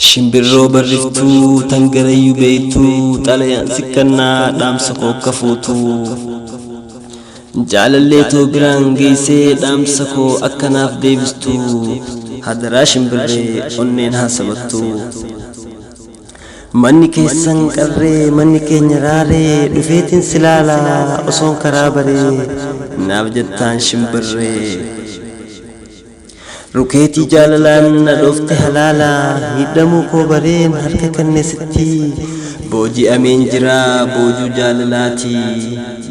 shimbirroo barriftuu tangarayyuu beeytuu xalayaan sikkannaa dhaamsa koo kafuutuu jaalalleetoo biraan geessee dhaamsa koo akkanaaf deebistuu hadaraa shimbirree onneen haasabattuu manni keessan qarree manni keenya raaree dhufeetiin silaalaa osoon karaa baree naaf jettaan shimbirree rukeetii jaalalaan na dhofte halaala miidhamuu koo bareen harka kanneesitti booji'ameen jira boojuu jaalalaati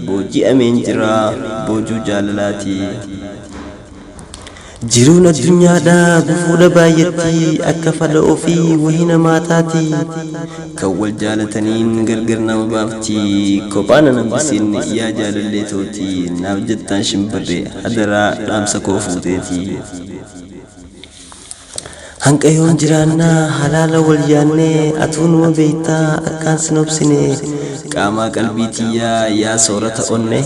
booji'ameen jira boojuu jaalalaati jiruun addunyaadhaa gufuudha baay'etti akka fala ofii wahina maataati kan wal jaalataniin gargar nama baafti kophaa na nambisin yaa jaalalleetooti naaf jettaan shimbirree hadaraa dhaamsa koo fuuteeti hanqayoon jiraannaa halaala wal yaannee atuunuma beeytaa akkaan sinobsine qaamaa qalbiitiyyaa yaa soorata onne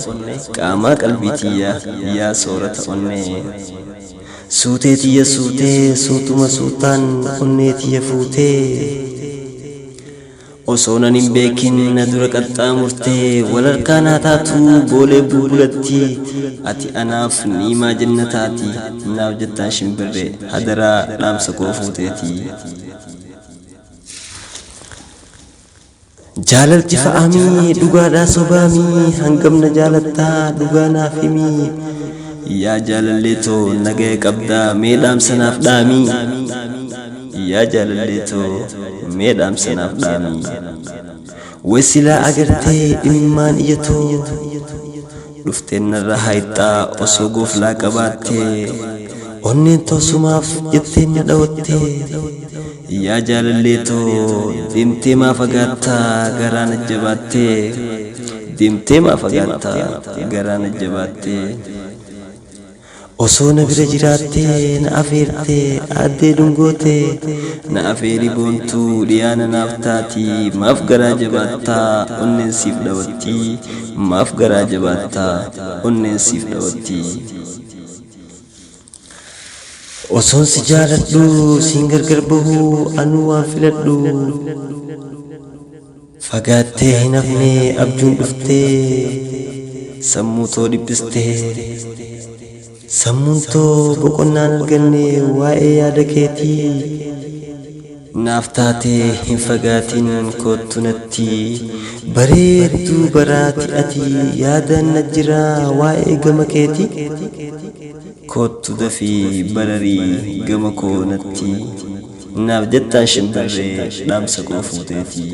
qaamaa qalbiitiyyaa yaa soorata onne suuteetiyya suutee suutuma suutaan onneetiyya fuutee osoo nan hin beekin na dura qaxxaamurtee wal harkaa naa taatu boolee bulbulatti ati anaaf niimaa jannataati naaf jettaan shimbirree hadaraa dhaamsa koo fuuteeti jaalalti fa'aamii dhugaadhaa sobaamii hangamna jaalattaa dhugaa naaf himii yaa jaalalleetoo nagaya qabdaa mee dhaamsa naaf dhaamii yaa jaalalleetoo mee dhaamsa naaf dhaamii wesilaa agartee imimmaan iyyatoo dhufteen narra haayixaa osoo gooflaa qabaattee onneen toosumaaf jetteen na dhawattee yaa jaalalleetoo deemtee maa fagaattaa garaa na jabaattee deemtee maa fagaattaa garaa na jabaattee osoo na bira jiraattee na afeertee addee dungootee na afeeri boontuu dhiyaana naaf taati maaf garaa jabaattaa onneen siif dhawatti maaf garaa jabaattaa onneen siif dhawatti osoon si jaaladhu siin gargar bahuu anuu waan filadhu fagaattee hin hafne abjuun dhuftee sammuu too dhibbistee sammuun too boqonnaan arganne waa'ee yaada keetii naaf taatee hin fagaatin koottu natti bareedduu baraati ati yaadaan na jira waa'ee gama keetii koottu dafii bararii gama koo natti naaf jettaan shimbirree dhaamsa koo fuuteeti